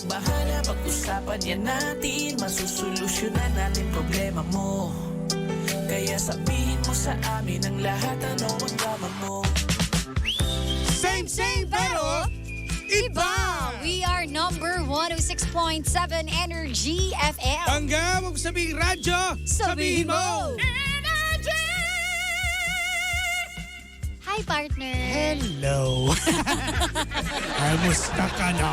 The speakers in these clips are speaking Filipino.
Bahala, pag-usapan yan natin, masusolusyonan natin problema mo. Kaya sabihin mo sa amin ang lahat, ano ang drama mo. Same pero iba! We are number 106.7 Energy FM. Pangga, huwag sabihin radyo, sabihin mo! Hi, partner. Hello! Kamusta ka na?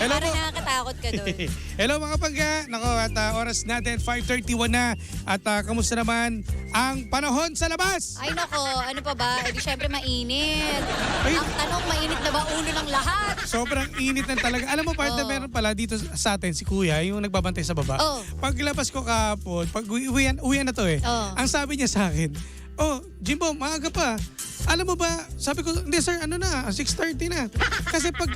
Hello Parang po. nakakatakot ka doon. Hello mga pangga. Nako, at oras natin 5:31 na. At kamusta naman ang panahon sa labas? Ay nako, ano pa ba? Eh di syempre mainit. Ay. Ang tanong, mainit na ba ulo ng lahat? Sobrang init na talaga. Alam mo, partner, Oo. meron pala dito sa atin, si Kuya, yung nagbabantay sa baba. Oo. Paglabas ko kahapon, pag uwian na to eh. Oo. Ang sabi niya sa akin, oh, Jimbo, maaga pa. Alam mo ba, sabi ko, hindi sir, ano na, 6:30 na. Kasi pag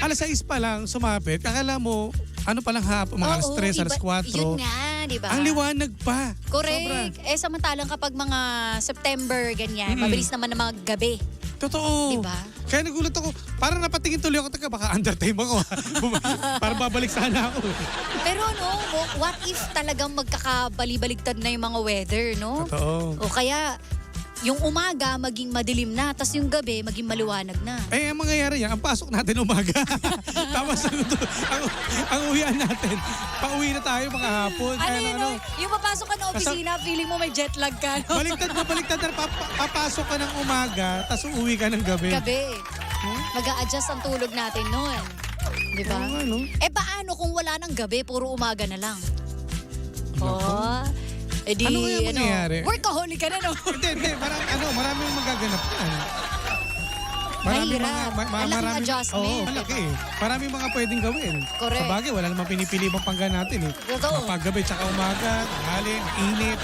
alas 6 pa lang sumapit, akala mo, ano pa lang hapon, mga alas 3, alas 4. Yun nga, di ba? Ang liwanag pa. Correct. Sobra. Eh samantalang kapag mga September, ganyan, mabilis naman na mga gabi. Totoo. Diba? Kaya nagulat ako, parang napatingin tuloy ako, taga baka undertime ako. Parang babalik sana ako. Pero no, what if talagang magkakabali-baligtad na yung mga weather, no? Totoo. O kaya, yung umaga maging madilim na, tas yung gabi maging maliwanag na. Eh, ang mangyayari yan, ang pasok natin umaga. Tapos ang uwian natin, pauwi na tayo mga hapon. Ano yun, no? Yung papasok ka ng opisina, feeling mo may jet lag ka, no? Baliktad na. Papasok ka ng umaga, tapos uuwi ka ng gabi. Gabi. Mag-a-adjust ang tulog natin noon. Di ba? Oo nga, no? Eh paano kung wala ng gabi, puro umaga na lang? Oh. Eh di, Ano kaya mangyayari? workaholic ka na, no? Hindi. Maraming magaganap yan. Mahirap. Malaking adjustment. Oo, malaki eh. Maraming mga pwedeng gawin. Correct. Sa bagay, wala namang pinipili ibang pangga natin eh. Totoo. Paggabi tsaka umaga, tanghali, init.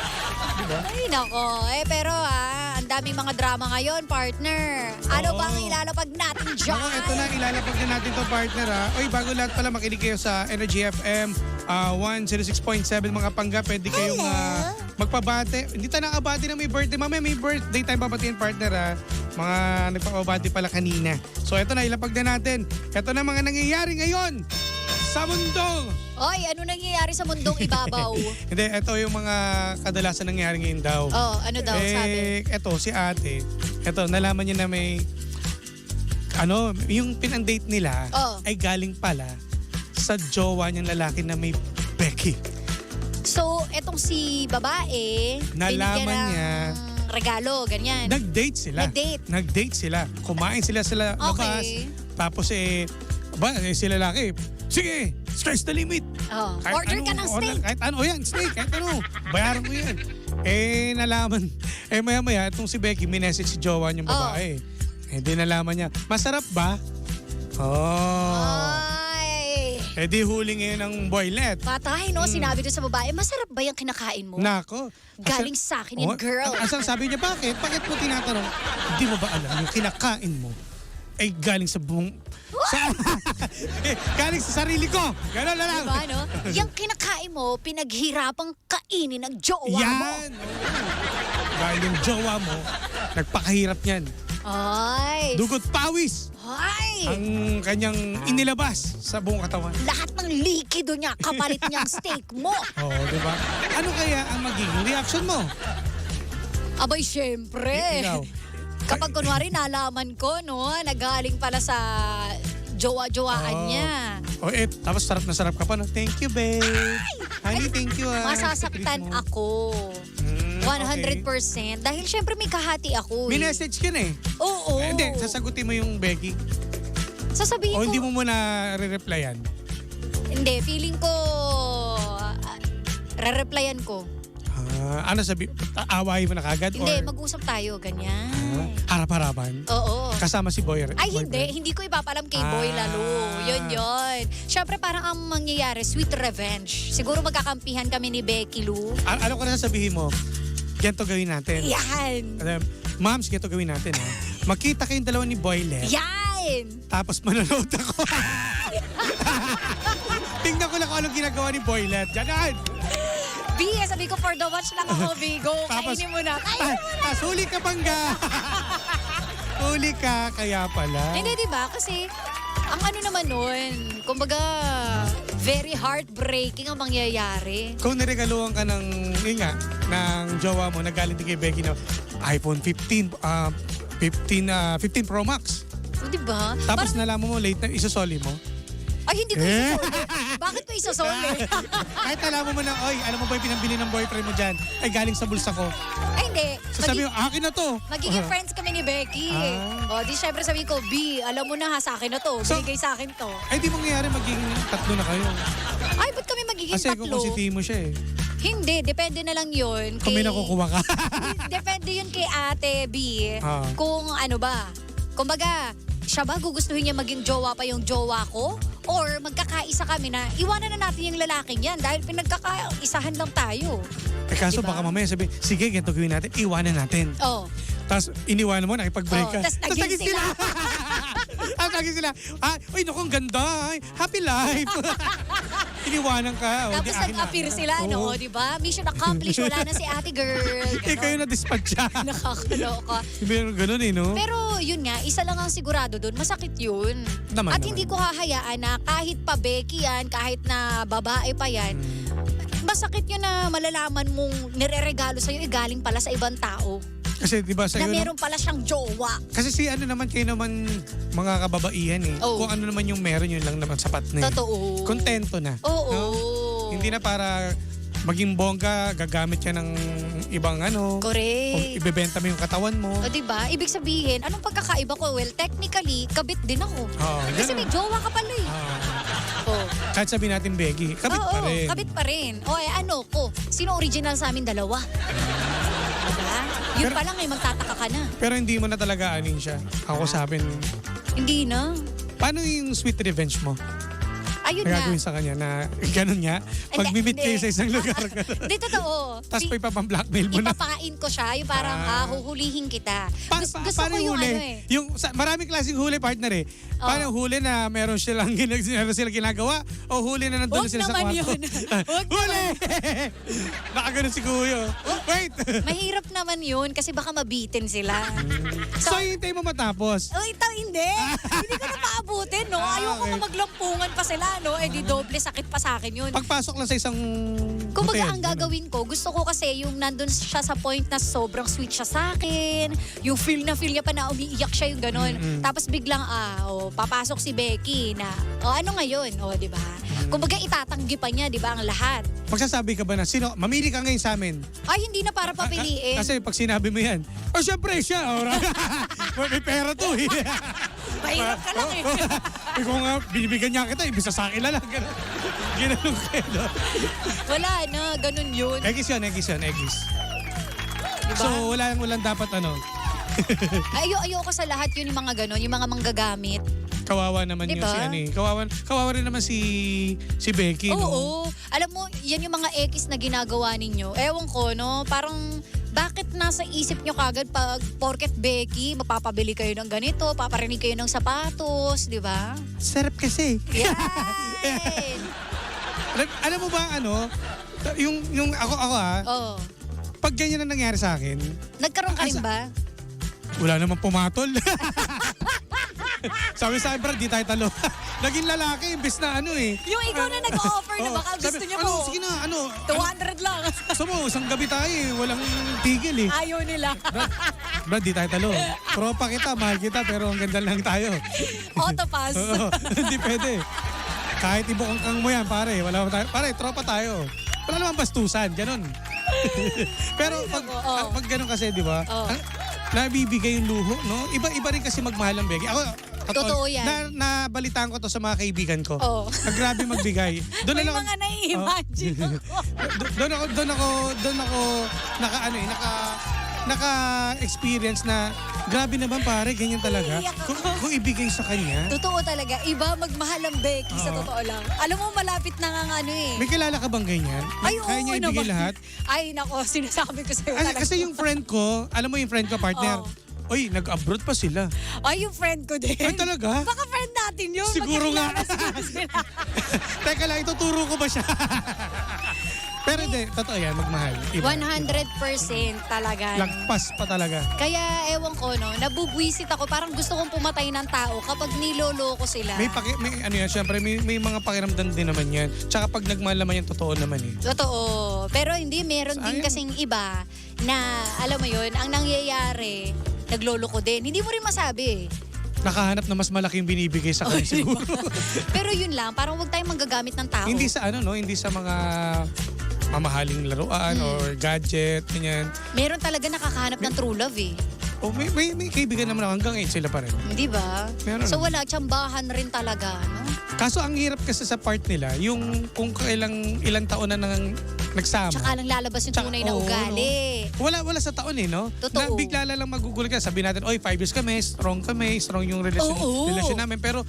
Diba? Ay, nako. Eh, pero ang daming mga drama ngayon, partner. Ano Oo. bang ilalapag natin dyan? Ako, ito na, ilalapag na natin to partner ha. Oy, bago lahat pala makinig kayo sa Energy FM 106.7 mga pangga. Pwede kayong magpabate. Hindi tayo nakabati na may birthday. Mamaya may birthday tayo babatiin partner ha. Mga nagpapabati pala kanina. So ito na, ilapag na natin. Ito na mga nangyayari ngayon sa mundo. Oy, ano nangyayari sa mundong ibabaw? Hindi, ito yung mga kadalasan nangyayari ngayon daw. Oh, ano daw, sabi? Ito, si ate. Ito, nalaman niya na may yung pinang-date nila Oh. ay galing pala sa jowa niyang lalaki na may Becky. So, etong si babae, Nalaman binigyan ng niya. regalo, ganyan. Nag-date sila. Nag-date. Sila. Kumain sila labas. Okay. Tapos si lalaki, sige, sky's the limit. Oh. Kahit Order ka ng steak. Kahit ano, yan, steak, kahit ano. Bayaran mo yan. Nalaman. Maya-maya, itong si Becky, minessage si jowa niyang babae. Di nalaman niya, masarap ba? Ay. Di huli ngayon ng boylet. Patay, no? Sinabi doon sa babae, masarap ba yung kinakain mo? Nako. Galing sa akin yun, girl. Asang sabi niya, bakit? Bakit mo tinatanong? Hindi mo ba alam yung kinakain mo ay galing sa buong... galing sa sarili ko. Gano'n na lang. Diba, no? Yung kinakain mo, pinaghirapang kainin ng jowa mo. Yan. Dahil yung jowa mo, nagpakahirap niyan. Ay. Dugot pawis Ay. ang kanyang inilabas sa buong katawan. Lahat ng likido niya, kapalit niyang steak mo. Oo, di ba? Ano kaya ang magiging reaction mo? Abay, syempre. Ikaw. Kapag kunwari nalaman ko, no, nagaling pala sa jowa-jowaan Oo. niya. Tapos sarap na sarap ka pa. No? Thank you, babe. Honey, thank you. Masasaktan Sa treat mo. ako. 100%. Dahil syempre may kahati ako. May message ka na eh. Oo. Hindi, sasagutin mo yung Becky. Sasabihin O ko. hindi mo muna re-replyan. Hindi, feeling ko, re-replyan ko. Ano sabi? Awayin mo na kagad? Hindi, or mag-usap tayo, ganyan. harap-harapan? Oo. Kasama si Boy? Ay, boyfriend? hindi ko ipapalam kay Boy lalo. Yun. Siyempre, parang ang mangyayari, sweet revenge. Siguro magkakampihan kami ni Becky Lou. Ano ko na sasabihin mo? Ganito gawin natin. Yan! Moms, ganito gawin natin ha. Makita kayong dalawa ni Boylet. Yan! Tapos manonood ako. Tingnan ko lang kung anong ginagawa ni Boylet. Diyan! B, sabi ko for the watch lang ako, Bigo. Tapos- Kainin mo na. Kainin mo na. Tapos huli ka bangga. Huli ka, kaya pala. Hindi, di ba? Kasi, ang ano naman nun, kumbaga, very heartbreaking ang mangyayari. Kung niregaluhan ka ng, yun nga, ng jowa mo, nagaling din kay Becky na iPhone 15 Pro Max. O, diba? Tapos Parang, nalaman mo late na isosoli mo. ay, hindi ko isasoli. Bakit ko isasoli? Kahit nalaman mo na, oy, alam mo ba yung pinambili ng boyfriend mo dyan? Ay, galing sa bulsa ko. Ay, hindi. Sasabi mo, akin na to. Magiging friends kami ni Becky. O, di syempre sabi ko, B, alam mo na ha, sa akin na to. So- Binigay sa akin to. Ay, di mangyayari magiging tatlo na kayo. Ay, ba't kami magiging Kasi tatlo? kung si Timo siya eh. Hindi, depende na lang yun. Kung may nakukuha ka. Depende yun kay Ate B. Ah. Kung ano ba. Kumbaga, siya ba gugustuhin niya maging jowa pa yung jowa ko? Or magkakaisa kami na iwanan na natin yung lalaking yan dahil pinagkakaisahan lang tayo. Eh kaso Diba? baka mamaya sabi, sige, ganito gawin natin, iwanan natin. Oh. Tapos iniwanan mo, nakipag-break Oh, ka. tas naging sila. Tapos naging sila. Ah, uy, naku, ang ganda. Ay, happy life. Iniwanan ka. O, Tapos di akin na. nag-appear sila, no? Oo. Di ba? Mission accomplished. Wala na si ate girl. Eh, kayo na dispatch siya. Nakakaloka. Ganun eh, no? Pero yun nga, isa lang ang sigurado doon, masakit yun. Naman, At naman. hindi ko hahayaan na kahit pa Becky yan, kahit na babae pa yan, masakit yun na malalaman mong nireregalo sa'yo, galing pala sa ibang tao. Kasi di ba Na sa'yo, meron pala siyang jowa. kasi si ano naman, kayo naman mga kababaihan eh. Oo. Kung ano naman yung meron, yun lang naman sapat na eh. Totoo. Kontento na. Oo. No? Hindi na para maging bongga, gagamit ka ng ibang ano. Kung Correct. ibebenta mo yung katawan mo. O diba? Ibig sabihin, anong pagkakaiba ko? Well, technically, kabit din ako. Oo, Kasi ganun. may jowa ka pala eh. Oh. Kahit sabihin natin, Becky, kabit Oo, pa rin. kabit pa rin. O ano ko, sino original sa amin dalawa? Diba? Yun Pero- pa lang eh, magtataka ka na. Pero hindi mo na talaga anin siya. Ako sabi, Hindi na. paano yung sweet revenge mo? Ayun Na na. gagawin sa kanya na ganun nga, pag Hindi, mimit kayo hindi. sa isang lugar. Hindi, totoo. Tapos pa ipapang-blackmail mo na. Ipapakain ko siya, yung parang huhulihin kita. Gusto Paano ko yung huli? ano eh. Yung, maraming klaseng huli, partner eh. Paano huli na meron silang, meron silang ginagawa o huli na nandun Huwag sila sa naman kwarto? yun. Huwag Huli! Nakaganon si Kuya. Wait! Mahirap naman yun kasi baka mabitin sila. So, hintay mo matapos. Oh, ito hindi. Hindi ko na paabutin, no? Ayoko okay. nga maglampungan pa sila, no? Eh di doble sakit pa sa akin yun. Pagpasok lang sa isang Kumbaga, hotel, ang ganun. gagawin ko, gusto ko kasi yung nandun siya sa point na sobrang sweet siya sa akin. Yung feel niya pa na umiiyak siya yung gano'n. Tapos biglang, papasok si Becky na, ano ngayon? Di ba? Kumbaga, itatanggi pa niya, di ba, ang lahat. Magsasabi ka ba na, sino, mamili ka ngayon sa amin? Ay, hindi na para papiliin. Kasi pag sinabi mo yan, syempre siya. May pera to eh. Mahirap ka lang eh. Kung nga, binibigyan niya kita, ibig sa akin na lang. Ginanong kayo. No? Wala na, ganun yun. Egis yan. Diba? So, walang dapat ano. Ayoko sa lahat yun yung mga ganun, yung mga manggagamit. Kawawa naman Diba? yun si ano eh. Kawawa rin naman si Becky, no? Oo. Alam mo, yan yung mga ekis na ginagawa ninyo. Ewan ko, no? Parang, bakit nasa isip nyo kagad pag porket Becky, mapapabili kayo ng ganito, paparinig kayo ng sapatos, di ba? Sarap kasi. Yan! Alam mo ba ano? Yung ako Oh. pag ganyan na nangyari sa akin, Nagkaroon ka rin ba? wala namang pumatol. Sabi sa akin, Brad, di tayo talo. Naging lalaki, imbes na ano eh. Yung ikaw na nag-offer na Oo. baka gusto Sabi, niya ano, po. sige na, ano. 200 lang. Gusto mo, isang gabi tayo eh. Walang tigil eh. Ayaw nila. Brad, di tayo talo. Tropa kita, mahal kita, pero ang ganda lang tayo. Autopass. Oo, hindi pwede. Kahit ibukang mo yan, pare. Pare, tropa tayo. Wala naman bastusan, ganun. Pero pag ganun kasi, di ba? Oo. Nabibigay yung luho, no? Iba-iba rin kasi magmahal ng Becky. Ako, Totoo yan. Nabalitaan ko to sa mga kaibigan ko. Oo. Grabe magbigay. Doon May na lang mga nai-imagine ako. doon ako naka-experience na grabe naman pare, ganyan talaga. Iiyak ako. Kung ibigay sa kanya. Totoo talaga. Iba magmahal ang Becky sa Oo. totoo lang. Alam mo, malapit na nga ano eh. May kilala ka bang ganyan? Ay, Kaya niya oo ibigay naman. lahat? Ay, nako, sinasabi ko sa'yo talaga. Kasi yung friend ko, alam mo yung friend ko, partner, Oo. oy, nag-abroad pa sila. Ay, yung friend ko din. Ay, talaga? Baka friend natin yun. Siguro nga. Magkakilala siguro sila. Teka lang, ituturo ko ba siya? Pero Hindi, totoo yan, magmahal. Iba. 100% talaga. no? Lagpas pa talaga. Kaya ewan ko, no, nabubwisit ako. Parang gusto kong pumatay ng tao kapag niloloko sila. May ano yan, syempre, may mga pakiramdam din naman yan. Tsaka pag nagmahal naman yan, totoo naman eh. Totoo. Pero hindi, meron din Sayang. kasing iba na, alam mo yun, ang nangyayari, nagloloko din. Hindi mo rin masabi. Nakahanap na mas malaki yung binibigay sa kanya siguro. Pero yun lang, parang huwag tayong manggagamit ng tao. Hindi sa ano, no? Hindi sa mga mamahaling laruan or gadget, ganyan. Meron talaga nakakahanap ng true love eh. O may kaibigan naman ako, hanggang 8 sila pa rin. Hindi ba? Meron So naman. wala, tsambahan rin talaga, no? Kaso ang hirap kasi sa part nila, yung kung ilang taon na nang nagsama. Tsaka lang lalabas yung tunay na oo, ugali. no? Wala sa taon eh, no? Totoo. Na bigla lang magugulat ka. Sabihin natin, oy, 5 years kami, strong yung relasyon namin. Pero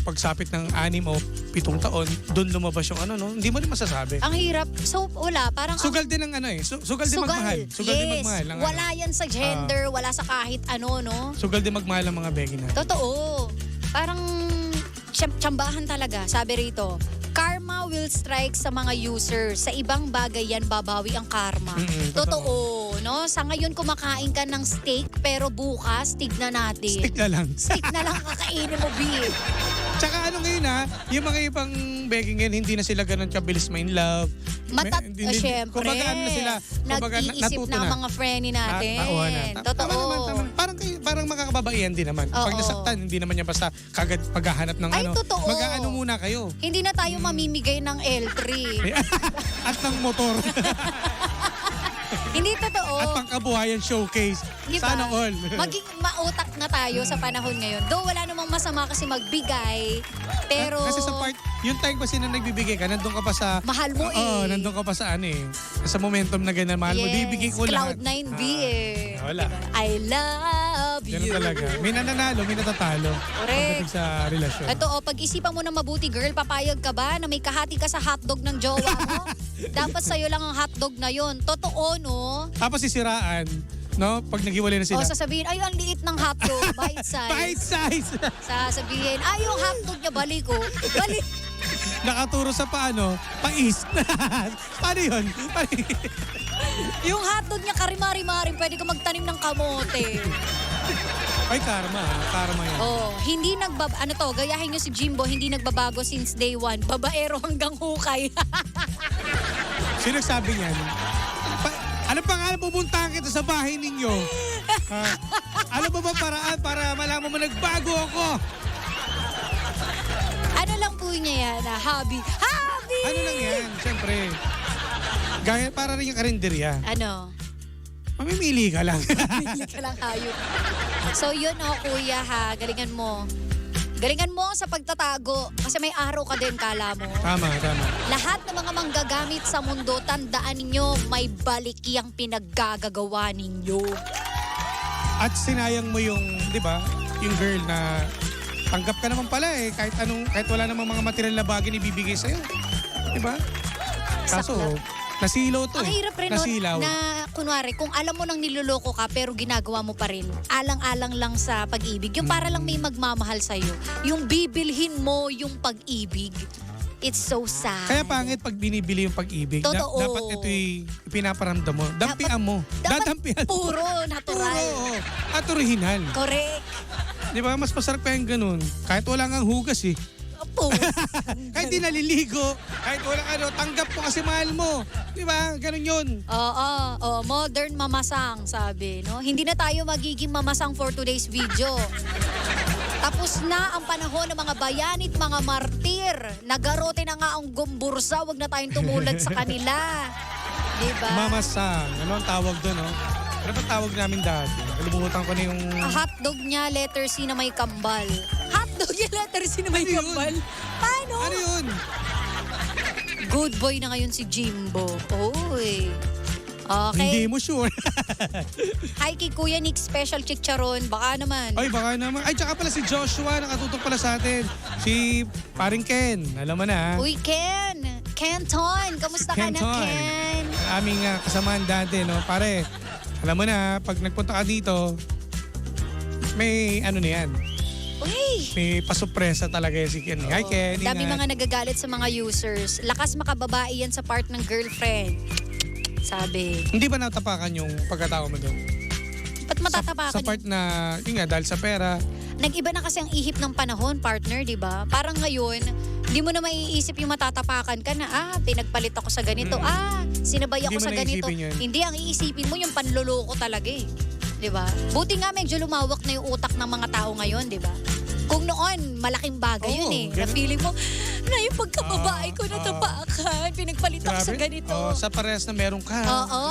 pagsapit ng 6 o 7 taon, doon lumabas yung ano, no? Hindi mo rin masasabi. Ang hirap. So wala, parang... Sugal din ang ano eh. Sugal din magmahal. Sugal din magmahal. Ang Wala ano. yan sa gender, wala sa kahit ano, no? Sugal din magmahal ang mga Becky na. Totoo. Parang tsambahan talaga, sabi rito. Karma will strike sa mga users. Sa ibang bagay yan, babawi ang karma. Totoo. no? Sa ngayon, kumakain ka ng steak, pero bukas, tignan natin. Stick na lang. Steak na lang kakainin mo, B. Tsaka ano ngayon yung mga ibang Becky ngayon, hindi na sila ganun kabilis ma-in love. Siyempre. Kumbaga ano na sila, kumbaga nag-iisip natuto na na. mga friendly natin. Tauhan na. Totoo. Tama. Parang makakababaihan din naman. Pag Oo. nasaktan, hindi naman yan basta kagad maghahanap ng Ay, ano. totoo. Mag-aano muna kayo. Hindi na tayo mamimigay ng L3. At ng motor. Hindi totoo. At pangkabuhayan showcase. Di ba? Sana all. Maging mautak na tayo sa panahon ngayon. Though wala namang masama kasi magbigay, pero Kasi sa part, yung time kasi na nagbibigay ka, nandun ka pa sa... mahal mo Oo, nandun ka pa sa ano eh. Sa momentum na ganyan, mahal mo. Bibigay ko lahat. Cloud9 B eh. Wala. Diba? I love you. Ganun talaga. May nananalo, may natatalo. Correct. Pagdating sa relasyon. Ito, pag-isipan mo na mabuti, girl, papayag ka ba na may kahati ka sa hotdog ng jowa mo? Dapat sa'yo lang ang hotdog na yon. Totoo, no? Tapos sisiraan, no? Pag naghiwalay na sila. O sasabihin, ay, ang liit ng hotdog, bite size. Bite size! Sasabihin, ay, yung hotdog niya, balik ko. Balik. Nakaturo sa paano? Pa-east. Paano yun? Yung hotdog niya, karimari-maring, pwede ka magtanim ng kamote. Ay, karma. Karma yan. Oh, hindi ano to, gayahin nyo si Jimbo, hindi nagbabago since day one. Babaero hanggang hukay. Sino nagsabi niyan? Ano pangalan pupuntahan kita sa bahay ninyo? Ha? Ano ba paraan para malaman mo nagbago ako? Ano lang po niya yan, hobby. Hobby! Ano lang yan? Siyempre. Gaya para rin yung karinderya. Ano? Mamimili ka lang. Pili ka lang hayop. So yun kuya ha, galingan mo. Galingan mo sa pagtatago kasi may araw ka din, kala mo. Tama. Lahat ng mga manggagamit sa mundo, tandaan ninyo, may balik yung pinaggagawa ninyo. At sinayang mo yung, di ba, yung girl na tanggap ka naman pala eh. Kahit wala namang mga material na bagay ibibigay sa'yo. Di ba? Kaso, nasilaw to Ang eh. hirap rin nun Nasilaw. na, kunwari, kung alam mo nang niloloko ka pero ginagawa mo pa rin, alang-alang lang sa pag-ibig. Yung para lang may magmamahal sa'yo. Yung bibilhin mo yung pag-ibig. It's so sad. Kaya pangit pag binibili yung pag-ibig. Totoo. Dapat ito'y ipinaparamdam mo. Dampian mo. Dapat Dadampian mo. puro natural. Oo. At original. Correct. Di ba? Mas masarap pa yung ganun. Kahit wala nga hugas eh. Po. Kahit di naliligo. Kahit wala tanggap mo kasi mahal mo. Di ba? Ganun yun. Oo, modern mamasang, sabi, no? Hindi na tayo magiging mamasang for today's video. Tapos na ang panahon ng mga bayanit, mga martir. Nagarote na nga ang gumbursa, wag na tayong tumulad sa kanila. Diba? Mamasang. Ano ang tawag doon, no? Ano ba tawag namin dati? Kalimutan ko na yung... Hotdog niya, letter C na may kambal. Hotdog niya, letter C na may Ano yun? kambal? Paano? Ano yun? Good boy na ngayon si Jimbo. Oy. Okay. Hindi mo sure. Hi kay Kuya Nick, special chicharon. Baka naman. Ay, baka naman. Ay, tsaka pala si Joshua, nakatutok pala sa atin. Si paring Ken, alam mo na. Uy, Ken! Kenton! Kamusta ka na, Kenton. Ken? Ang aming kasamaan dati, no? Pare, alam mo na, pag nagpunta ka dito, may ano na yan. Uy! May pasupresa talaga si Ken. Hi Ken, Dami ingat. mga nagagalit sa mga users. Lakas makababae yan sa part ng girlfriend. Sabi. Hindi ba natapakan yung pagkatao mo doon? Ba't matatapakan? Sa part na, yun nga, dahil sa pera. Nag-iba na kasi ang ihip ng panahon, partner, di ba? Parang ngayon, hindi mo na maiisip yung matatapakan ka na, pinagpalit ako sa ganito, sinabay ako Hindi mo sa na ganito. iisipin yun. Hindi, ang iisipin mo yung panloloko talaga eh. Di ba? Buti nga medyo lumawak na yung utak ng mga tao ngayon, di ba? Kung noon, malaking bagay Oo, yun eh. Na ganun. feeling mo, na yung pagkababae ko natapakan, pinagpalit ako sa ganito. Sa parehas na meron ka. Oo.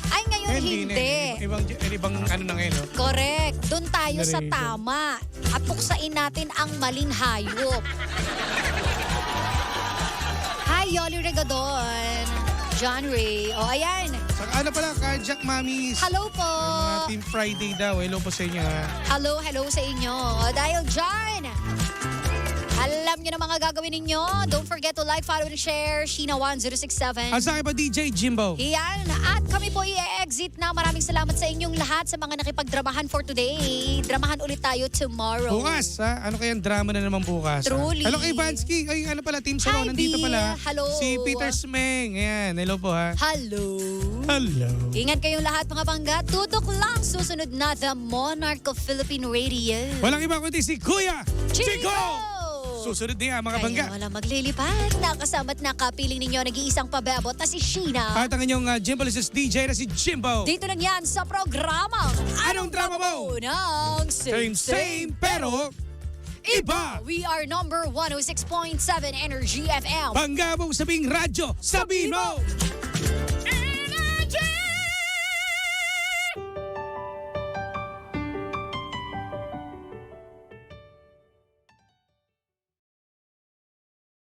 Ay, ngayon hindi. Ibang ano na ngayon, no? Correct. Doon tayo sa Narito. tama. At puksain natin ang maling hayop. Hi, Yoli Regadon. John Ray. O, ayan. Ano pala, Kajak Mamis. Hello po. Mga Team Friday daw. Hello po sa inyo, ha? Hello sa inyo. O, dahil dyan, alam nyo na mga gagawin ninyo. Don't forget to like, follow, and share. Sheena1067. At sa akin pa, DJ Jimbo. Yan. At kami po i-exit na. Maraming salamat sa inyong lahat sa mga nakipagdramahan for today. Dramahan ulit tayo tomorrow. Bukas, ha? Ano kayang drama na naman bukas? ha? Truly. Hello kay Vansky. Ay, ano pala, Team Hi, Saro. Nandito B. pala. Hello. Si Peter Smeng. Ayan, hello po, ha? Hello. Hello. Ingat kayong lahat mga bangga. Tutok lang. Susunod na The Monarch of Philippine Radio. Walang iba kundi si Kuya Chico! Susunod din mga bangga. Kaya wala maglilipat. Nakasama at nakapiling ninyo nag-iisang pabebot na si Sheena. At ang inyong Jimbalist DJ na si Jimbo. Dito lang yan sa programa. Anong drama mo? Ng Same, pero iba. We are number 106.7 Energy FM. Bangga mong sabing radyo, sabihin mo!